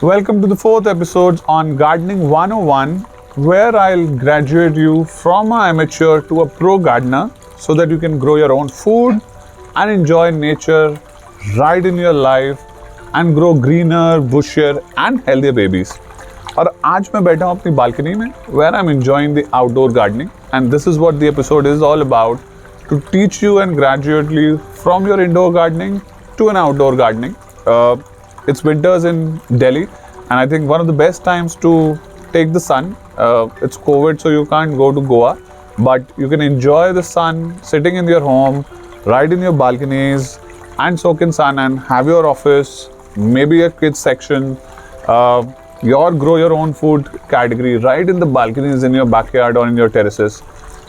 Welcome to the fourth episode on Gardening 101, where I'll graduate you from an amateur to a pro gardener so that you can grow your own food and enjoy nature right in your life and grow greener, bushier and healthier babies. और आज मैं बैठा हूँ अपनी balcony में where I'm enjoying the outdoor gardening, and this is what the episode is all about, to teach you and graduate you from your indoor gardening to an outdoor gardening. It's winters in Delhi, and I think one of the best times to take the sun. It's COVID, so you can't go to Goa, but you can enjoy the sun sitting in your home, right in your balconies, and soak in sun and have your office, maybe a kids section, your grow your own food category right in the balconies in your backyard or in your terraces.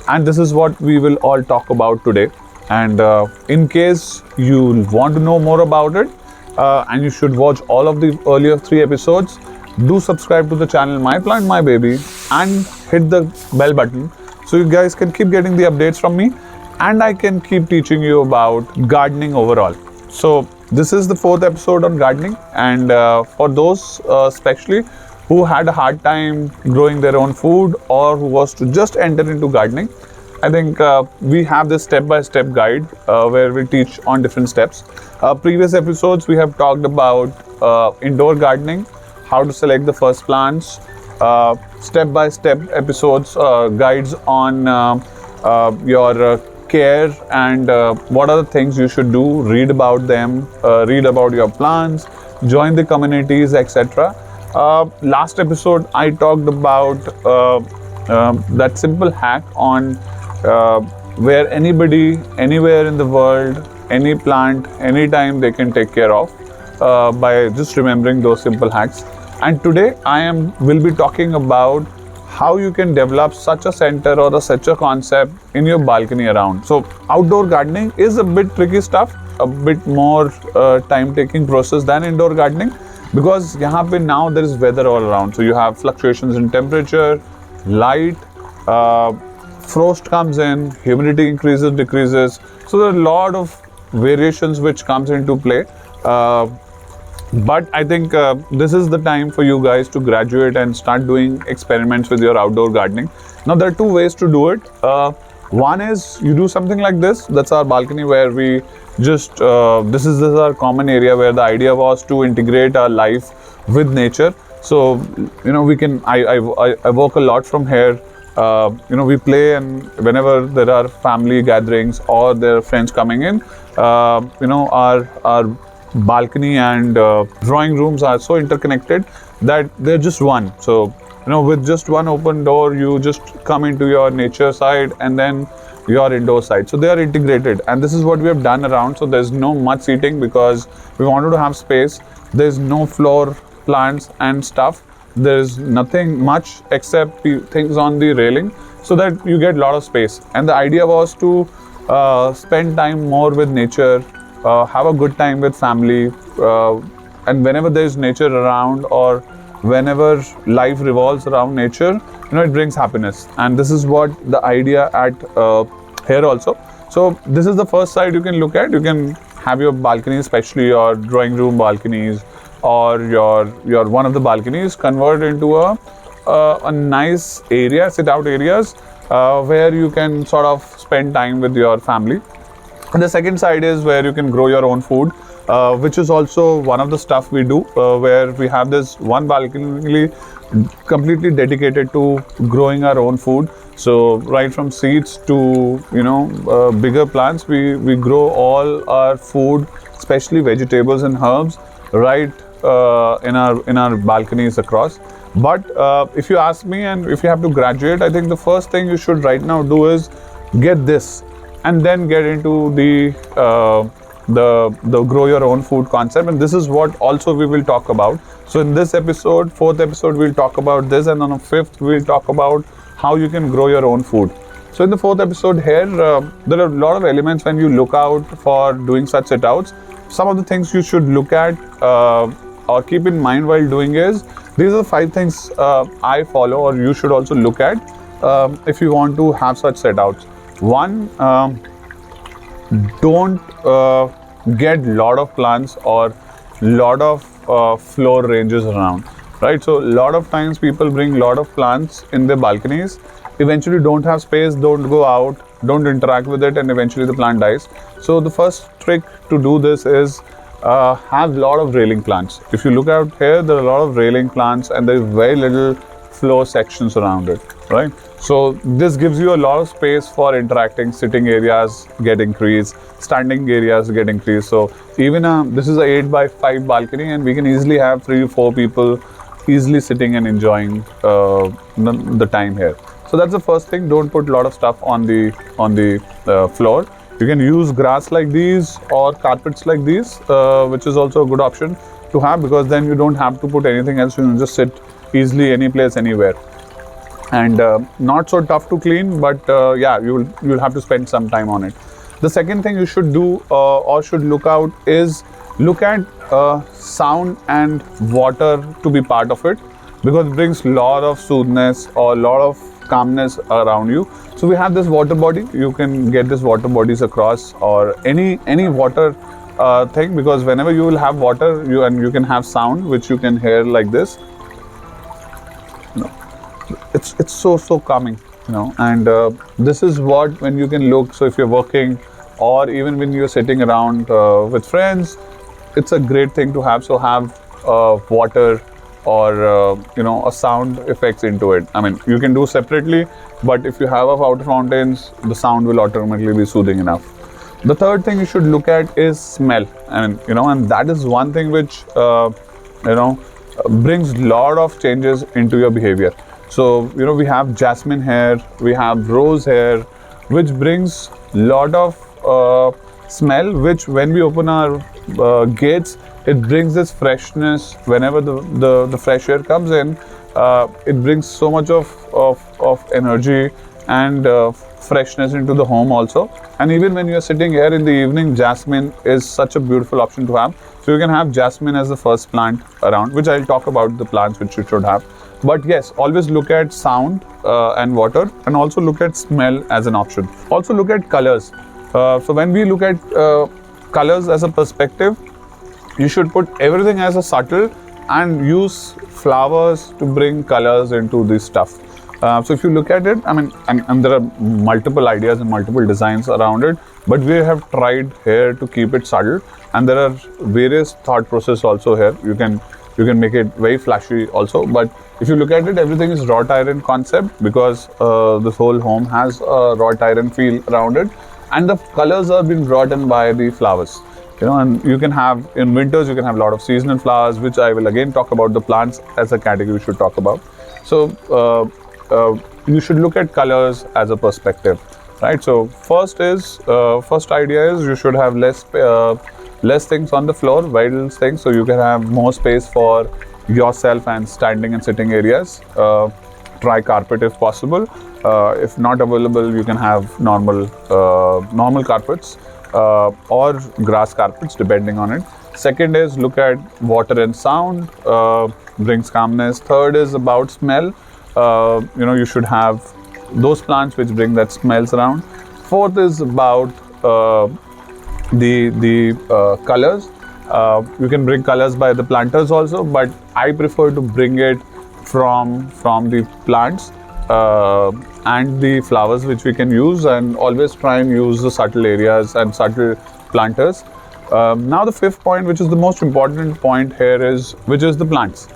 And this is what we will all talk about today. And in case you want to know more about it, and you should watch all of the earlier 3 episodes, do subscribe to the channel My Plant My Baby and hit the bell button so you guys can keep getting the updates from me and I can keep teaching you about gardening overall. So this is the 4th episode on gardening, and for those especially who had a hard time growing their own food or who was to just enter into gardening, I think we have this step-by-step guide where we teach on different steps. Previous episodes we have talked about indoor gardening, how to select the first plants, step-by-step episodes, guides on your care and what are the things you should do, read about them, read about your plants, join the communities, etc. Last episode I talked about that simple hack on where anybody, anywhere in the world, any plant, anytime they can take care of by just remembering those simple hacks. And today will be talking about how you can develop such a center or such a concept in your balcony around. So outdoor gardening is a bit tricky stuff, a bit more time-taking process than indoor gardening, because यहाँ पे now there is weather all around. So you have fluctuations in temperature, light, frost comes in, humidity increases, decreases. So there are a lot of variations which comes into play. But I think this is the time for you guys to graduate and start doing experiments with your outdoor gardening. Now there are 2 ways to do it. One is you do something like this. That's our balcony where we just, this is our common area where the idea was to integrate our life with nature. So, you know, we can, I work a lot from here. You know, we play, and whenever there are family gatherings or there are friends coming in, you know, our balcony and drawing rooms are so interconnected that they're just one. So, you know, with just one open door, you just come into your nature side and then your indoor side. So they are integrated, and this is what we have done around. So there's no much seating because we wanted to have space. There's no floor plants and stuff. There's nothing much except things on the railing so that you get a lot of space. And the idea was to spend time more with nature, have a good time with family, and whenever there's nature around or whenever life revolves around nature, you know, it brings happiness. And this is what the idea at here also. So this is the first side you can look at. You can have your balcony, especially your drawing room balconies, or your one of the balconies convert into a nice area, sit out areas where you can sort of spend time with your family. And the second side is where you can grow your own food, which is also one of the stuff we do, where we have this one balcony completely dedicated to growing our own food. So right from seeds to, you know, bigger plants, we grow all our food, especially vegetables and herbs, right in our balconies across. But if you ask me, and if you have to graduate, I think the first thing you should right now do is get this, and then get into the grow your own food concept. And this is what also we will talk about. So in this episode, 4th episode, we'll talk about this, and on the 5th we'll talk about how you can grow your own food. So in the 4th episode here, there are a lot of elements when you look out for doing such set outs. Some of the things you should look at or keep in mind while doing is, these are the 5 things I follow, or you should also look at if you want to have such set outs. 1, don't get lot of plants or lot of floor ranges around, right? So a lot of times people bring a lot of plants in their balconies, eventually don't have space, don't go out, don't interact with it, and eventually the plant dies. So the first trick to do this is have a lot of railing plants. If you look out here, there are a lot of railing plants and there's very little floor sections around it, right? So this gives you a lot of space for interacting. Sitting areas get increased, standing areas get increased. So even this is a 8x5 balcony, and we can easily have 3 to 4 people easily sitting and enjoying the time here. So that's the first thing. Don't put a lot of stuff on the floor. You can use grass like these or carpets like these, which is also a good option to have, because then you don't have to put anything else. You can just sit easily any place, anywhere, and not so tough to clean. But yeah, you'll have to spend some time on it. The second thing you should do or should look out is look at sound and water to be part of it, because it brings a lot of soothness or a lot of calmness around you. So we have this water body. You can get this water bodies across, or any water thing, because whenever you will have water, you can have sound which you can hear like this. It's so calming, and this is what, when you can look. So if you're working, or even when you're sitting around with friends, it's a great thing to have. So have water or a sound effects into it. I mean, you can do separately, but if you have a water fountains, the sound will automatically be soothing enough. The third thing you should look at is smell, and that is one thing which brings a lot of changes into your behavior. So we have jasmine here, we have rose here, which brings a lot of smell, which when we open our gates, it brings this freshness. Whenever the fresh air comes in, it brings so much of energy and freshness into the home also. And even when you're sitting here in the evening, jasmine is such a beautiful option to have. So you can have jasmine as the first plant around, which I'll talk about the plants which you should have. But yes, always look at sound and water, and also look at smell as an option. Also look at colors. So when we look at colors as a perspective, you should put everything as a subtle and use flowers to bring colors into this stuff. So if you look at it, I mean, and there are multiple ideas and multiple designs around it, but we have tried here to keep it subtle, and there are various thought process also here. You can make it very flashy also, but if you look at it, everything is wrought iron concept, because this whole home has a wrought iron feel around it, and the colors are being brought in by the flowers. And you can have, in winters, you can have a lot of seasonal flowers, which I will again talk about. The plants as a category we should talk about. So you should look at colors as a perspective, right? So first idea is you should have less things on the floor, vital things, so you can have more space for yourself and standing and sitting areas. Try carpet if possible. If not available, you can have normal carpets or grass carpets, depending on it. Second is look at water and sound, brings calmness. Third is about smell. You should have those plants which bring that smells around. Fourth is about the colors. You can bring colors by the planters also, but I prefer to bring it from the plants and the flowers which we can use, and always try and use the subtle areas and subtle planters. Now the fifth point, which is the most important point here, is the plants,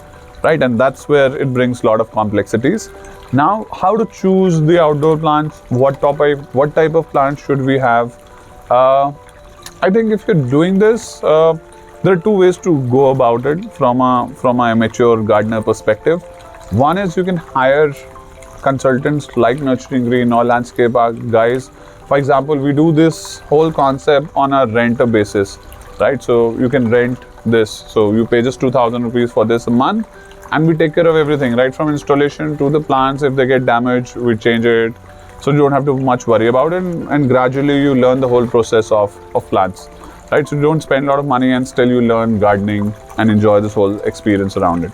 right? And that's where it brings a lot of complexities. Now, how to choose the outdoor plants? What type of plants should we have? I think if you're doing this, there are two ways to go about it from an amateur gardener perspective. One is you can hire consultants like Nurturing Green or Landscape guys. For example, we do this whole concept on a renter basis, right? So you can rent this. So you pay just 2,000 rupees for this a month, and we take care of everything, right from installation to the plants. If they get damaged, we change it. So you don't have to much worry about it, and gradually you learn the whole process of plants, right? So you don't spend a lot of money and still you learn gardening and enjoy this whole experience around it.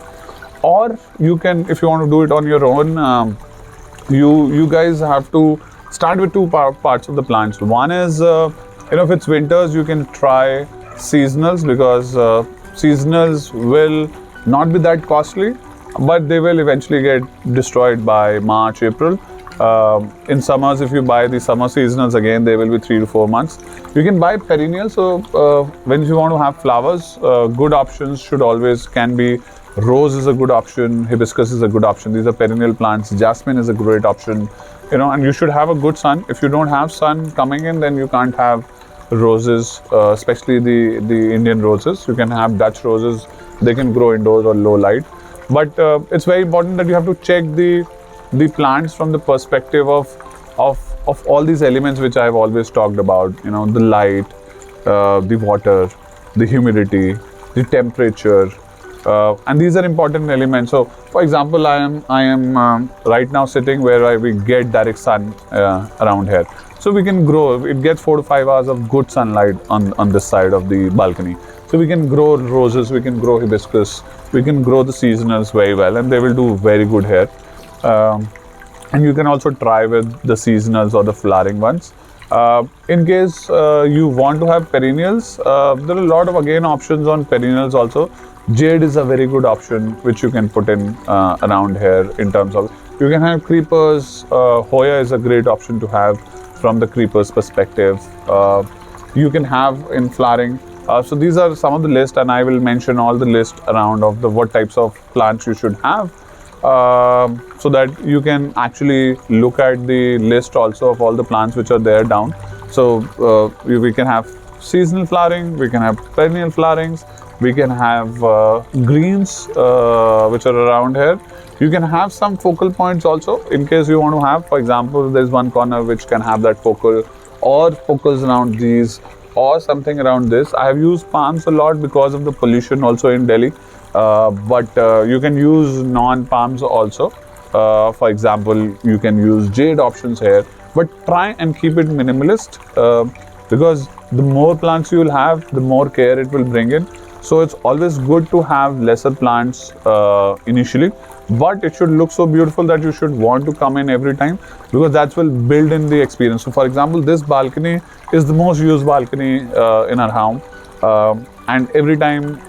Or you can, if you want to do it on your own, you guys have to start with two parts of the plants. One is, if it's winters, you can try seasonals, because seasonals will not be that costly, but they will eventually get destroyed by March, April. In summers, if you buy the summer seasonals, again they will be 3 to 4 months. You can buy perennial. So when you want to have flowers, good options can be rose is a good option, hibiscus is a good option. These are perennial plants. Jasmine is a great option. And you should have a good sun. If you don't have sun coming in, then you can't have roses, especially the Indian roses. You can have Dutch roses. They can grow indoors or low light. But it's very important that you have to check the plants from the perspective of all these elements which I've always talked about. The light, the water, the humidity, the temperature, and these are important elements. So, for example, I am right now sitting where we get direct sun around here, so we can grow. It gets 4 to 5 hours of good sunlight on this side of the balcony. So we can grow roses, we can grow hibiscus, we can grow the seasonals very well, and they will do very good here. And you can also try with the seasonals or the flowering ones. In case you want to have perennials, there are a lot of options on perennials also. Jade is a very good option which you can put in around here. In terms of, you can have creepers. Hoya is a great option to have from the creepers perspective. You can have in flowering. So these are some of the list, and I will mention all the list around of what types of plants you should have. So that you can actually look at the list also of all the plants which are there down. So we can have seasonal flowering, we can have perennial flowerings, we can have greens which are around here. You can have some focal points also in case you want to have. For example, there is one corner which can have that focal, or focals around these, or something around this. I have used palms a lot because of the pollution also in Delhi. But you can use non-palms also. For example, you can use jade options here, but try and keep it minimalist, because the more plants you will have, the more care it will bring in. So it's always good to have lesser plants initially, but it should look so beautiful that you should want to come in every time, because that will build in the experience. So for example, this balcony is the most used balcony in our home. And every time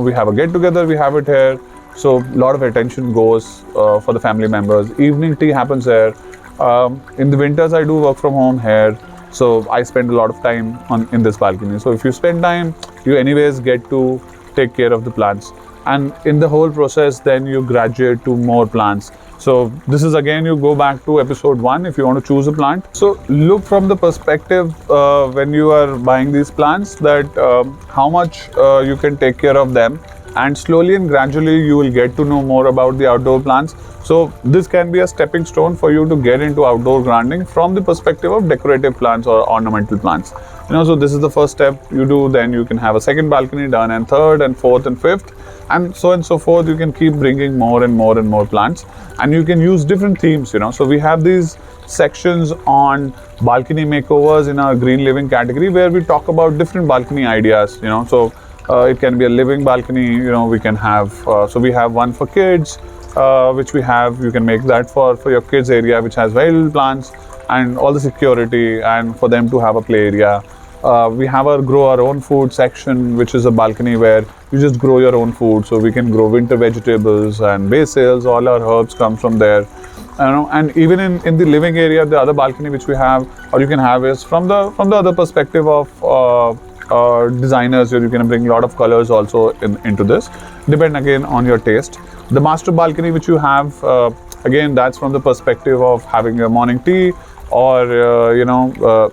we have a get together, we have it here. So a lot of attention goes for the family members. Evening tea happens here. In the winters, I do work from home here, so I spend a lot of time in this balcony. So if you spend time, you anyways get to take care of the plants, and in the whole process, then you graduate to more plants. So this is again, you go back to episode 1 if you want to choose a plant. So look from the perspective when you are buying these plants, that how much you can take care of them, and slowly and gradually you will get to know more about the outdoor plants. So this can be a stepping stone for you to get into outdoor gardening from the perspective of decorative plants or ornamental plants. So this is the first step you do. Then you can have a second balcony done, and third and fourth and fifth, and so forth. You can keep bringing more and more and more plants, and you can use different themes. So we have these sections on balcony makeovers in our green living category, where we talk about different balcony ideas. So it can be a living balcony. We can have so we have one for kids, which we have. You can make that for your kids area, which has very little plants and all the security, and for them to have a play area. We have our grow our own food section, which is a balcony where you just grow your own food. So we can grow winter vegetables and basils. All our herbs come from there. And even in the living area, the other balcony which we have, or you can have, is from the other perspective of designers, where you can bring a lot of colors also into this, depend again on your taste. The master balcony which you have, again, that's from the perspective of having your morning tea, or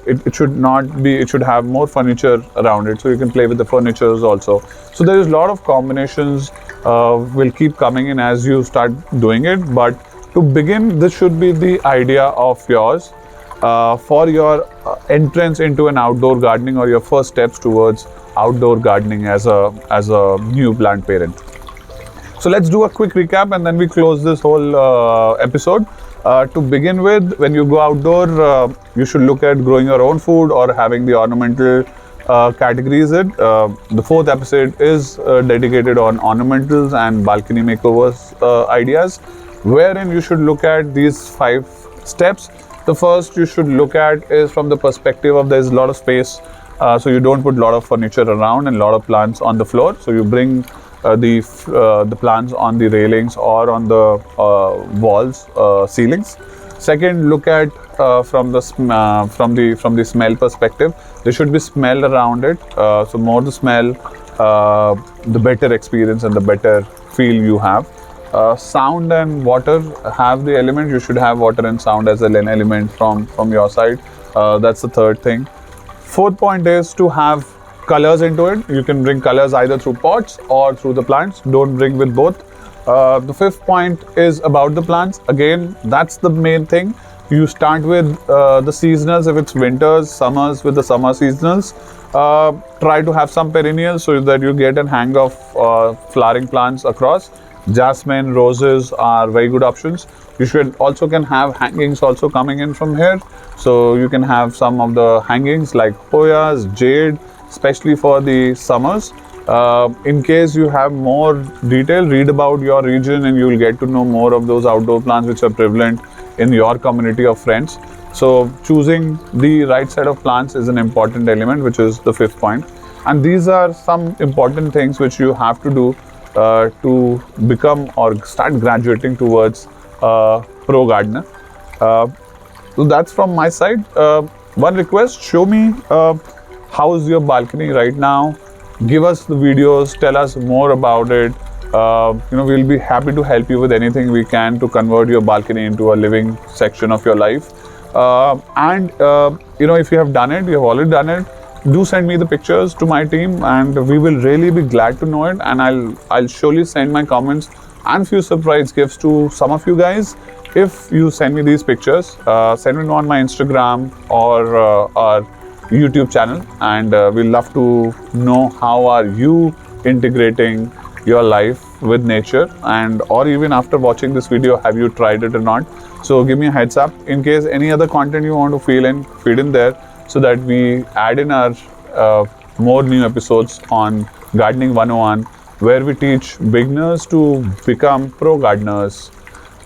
it should not be, it should have more furniture around it, so you can play with the furnitures also. So there is a lot of combinations will keep coming in as you start doing it. But to begin, this should be the idea of yours for your entrance into an outdoor gardening, or your first steps towards outdoor gardening as a new plant parent. So let's do a quick recap, and then we close this whole episode. To begin with, when you go outdoor, you should look at growing your own food or having the ornamental categories. The fourth episode is dedicated on ornamentals and balcony makeovers ideas, wherein you should look at these 5 steps. The first you should look at is from the perspective of there's a lot of space. so you don't put a lot of furniture around and a lot of plants on the floor. So you bring the plants on the railings or on the walls, ceilings. Second, look at from the smell perspective. There should be smell around it. So more the smell, the better experience and the better feel you have. Sound and water have the element. You should have water and sound as an element from your side. That's the third thing. Fourth point is to have colors into it. You can bring colors either through pots or through the plants. Don't bring with both. The fifth point is about the plants. Again, that's the main thing. You start with the seasonals. If it's winters, summers, with the summer seasonals. Try to have some perennials so that you get a hang of flowering plants across. Jasmine, roses are very good options. You should also can have hangings also coming in from here. So you can have some of the hangings like hoyas, jade, especially for the summers. In case you have more detail, read about your region and you will get to know more of those outdoor plants which are prevalent in your community of friends. So choosing the right set of plants is an important element, which is the fifth point. And these are some important things which you have to do to become or start graduating towards pro gardener. So that's from my side. One request, show me how's your balcony right now. Give us the videos, tell us more about it. We'll be happy to help you with anything we can to convert your balcony into a living section of your life. If you have done it, you have already done it, do send me the pictures to my team and we will really be glad to know it, and I'll surely send my comments and few surprise gifts to some of you guys if you send me these pictures. Send me on my Instagram or our YouTube channel, and we'll love to know how are you integrating your life with nature, and or even after watching this video, have you tried it or not. So give me a heads up in case any other content you want to feed in there, so that we add in our more new episodes on Gardening 101, where we teach beginners to become pro gardeners.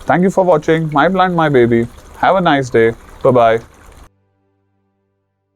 Thank you for watching My Plant, My Baby. Have a nice day. Bye-bye.